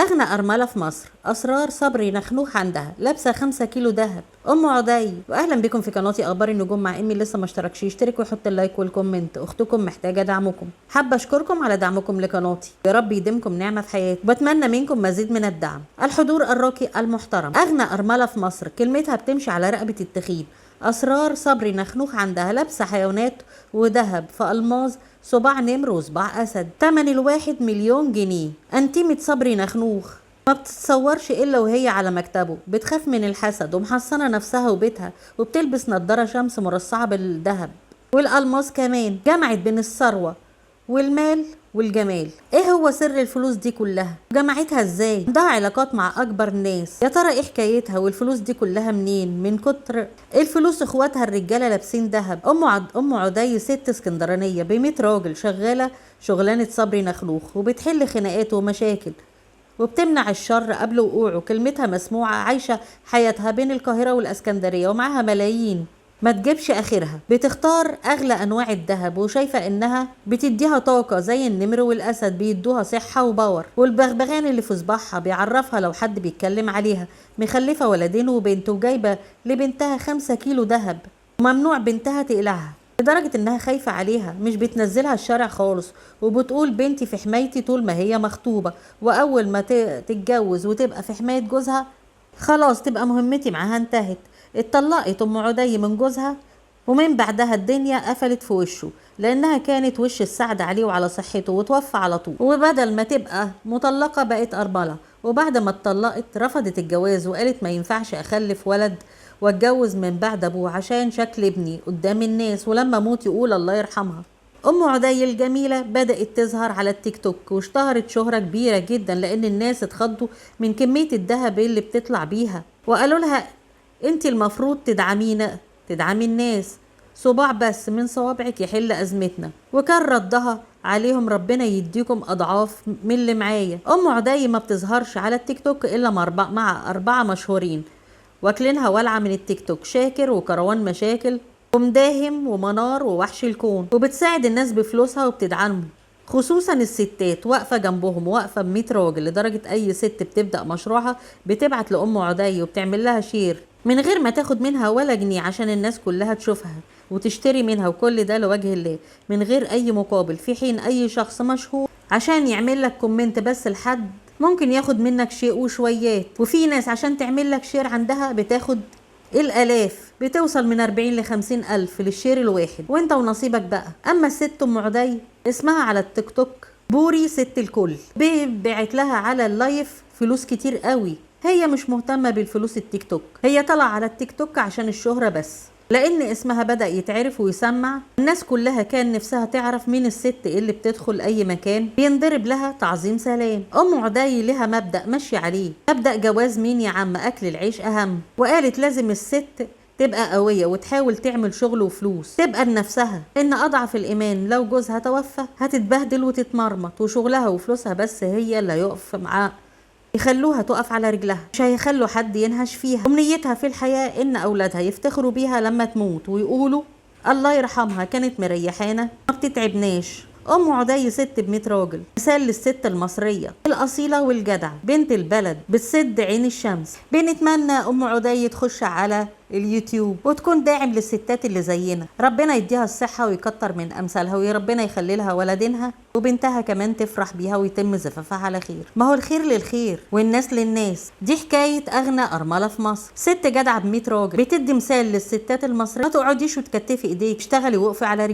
أغنى أرملة في مصر، أسرار صبري نخنوخ عندها، لابسة 5 كيلو دهب، أم عدي. وأهلا بكم في قناتي أخبار النجوم مع إمي. لسه ما اشتركش يشترك ويحط اللايك والكومنت، أختكم محتاجة دعمكم. حابة أشكركم على دعمكم لقناتي، يا رب يديمكم نعمة في حياتي، بتمنى منكم مزيد من الدعم. الحضور الراقي المحترم، أغنى أرملة في مصر، كلمتها بتمشي على رقبة التخيب. أسرار صبري نخنوخ عندها، لابسة حيوانات وذهب في ألماظ، صباع نمر وصباع أسد، تمن الواحد 1,000,000 جنيه. أنتيمة صبري نخنوخ ما بتتصورش إلا وهي على مكتبه، بتخاف من الحسد ومحصنة نفسها وبيتها، وبتلبس نضارة شمس مرصعة بالذهب والألماس كمان. جمعت بين الثروة والمال والجمال. ايه هو سر الفلوس دي كلها؟ جمعتها ازاي؟ عندها علاقات مع اكبر ناس، يا ترى ايه حكايتها؟ والفلوس دي كلها منين؟ من كتر الفلوس اخواتها الرجاله لابسين ذهب. ام عدي ست اسكندرانيه ب100 راجل، شغاله شغلانه صبري نخلوخ، وبتحل خناقات ومشاكل وبتمنع الشر قبل وقوعه. كلمتها مسموعه، عايشه حياتها بين القاهره والاسكندريه ومعاها ملايين ما تجيبش اخرها. بتختار اغلى انواع الذهب وشايفه انها بتديها طاقه، زي النمر والاسد بيدوها صحه وباور، والبغبغان اللي في صباعها بيعرفها لو حد بيتكلم عليها. مخلفه ولدين وبنت، وجايبه لبنتها 5 كيلو ذهب، وممنوع بنتها تقلعها لدرجه انها خايفه عليها، مش بتنزلها الشارع خالص، وبتقول بنتي في حمايتي طول ما هي مخطوبه، واول ما تتجوز وتبقى في حمايه جوزها خلاص تبقى مهمتي معاها انتهت. اتطلقت ام عدي من جوزها، ومن بعدها الدنيا قفلت في وشه، لانها كانت وش السعد عليه وعلى صحته، وتوفى على طول. وبدل ما تبقى مطلقه بقت ارمله. وبعد ما اتطلقت رفضت الجواز، وقالت ما ينفعش اخلف ولد واتجوز من بعد ابوه عشان شكل ابني قدام الناس، ولما اموت يقول الله يرحمها. ام عدي الجميله بدات تظهر على التيك توك، واشتهرت شهره كبيره جدا، لان الناس اتخضوا من كميه الذهب اللي بتطلع بيها، وقالوا لها انت المفروض تدعمي الناس، صباع بس من صوابعك يحل ازمتنا. وكان ردها عليهم ربنا يديكم اضعاف من اللي معايا. ام عدي ما بتظهرش على التيك توك الا مع 4 مشهورين واكلينها ولعه من التيك توك، شاكر وكروان مشاكل ومداهم ومنار ووحش الكون، وبتساعد الناس بفلوسها وبتدعمهم، خصوصا الستات واقفه جنبهم، واقفه ب100 راجل، لدرجه اي ست بتبدا مشروعها بتبعت لام عدي وبتعمل لها شير من غير ما تاخد منها ولا جنيه، عشان الناس كلها تشوفها وتشتري منها، وكل ده لوجه الله من غير اي مقابل. في حين اي شخص مشهور عشان يعمل لك كومنت بس لحد ممكن ياخد منك شيء وشويات، وفي ناس عشان تعمل لك شير عندها بتاخد الالاف، بتوصل من 40 ل50 الف للشير الواحد، وانت ونصيبك بقى. اما الست ام عدي اسمها على التيك توك بوري ست الكل، بيبعت لها على اللايف فلوس كتير قوي. هي مش مهتمة بالفلوس التيك توك، هي طلع على التيك توك عشان الشهرة بس، لان اسمها بدأ يتعرف ويسمع. الناس كلها كان نفسها تعرف مين الست اللي بتدخل اي مكان بينضرب لها تعظيم سلام. ام عدي لها مبدأ ماشي عليه، مبدأ جواز مين يا عم، اكل العيش اهم. وقالت لازم الست تبقى قوية وتحاول تعمل شغل وفلوس، تبقى لنفسها، ان اضعف الايمان لو جوزها توفى هتتبهدل وتتمرمط، وشغلها وفلوسها بس هي اللي هيقف معاه، يخلوها تقف على رجلها، مش هيخلوا حد ينهش فيها. أمنيتها في الحياة إن أولادها يفتخروا بيها لما تموت، ويقولوا الله يرحمها كانت مريحانا ما بتتعبناش. أم عدي ست ب100 راجل، مثال للست المصرية الأصيلة والجدع، بنت البلد بتسد عين الشمس. بنتمنى أم عدي تخش على اليوتيوب وتكون داعم للستات اللي زينا، ربنا يديها الصحة ويكتر من أمثالها، وربنا يخلي لها ولدينها وبنتها كمان تفرح بيها ويتم زفافها على خير. ما هو الخير للخير والناس للناس. دي حكاية أغنى أرملة في مصر، ست جدعة ب100 راجل، بتدي مثال للستات المصرية. ما تقعديش وتكتفي ايديك، اشتغلي وقفي على رجلك.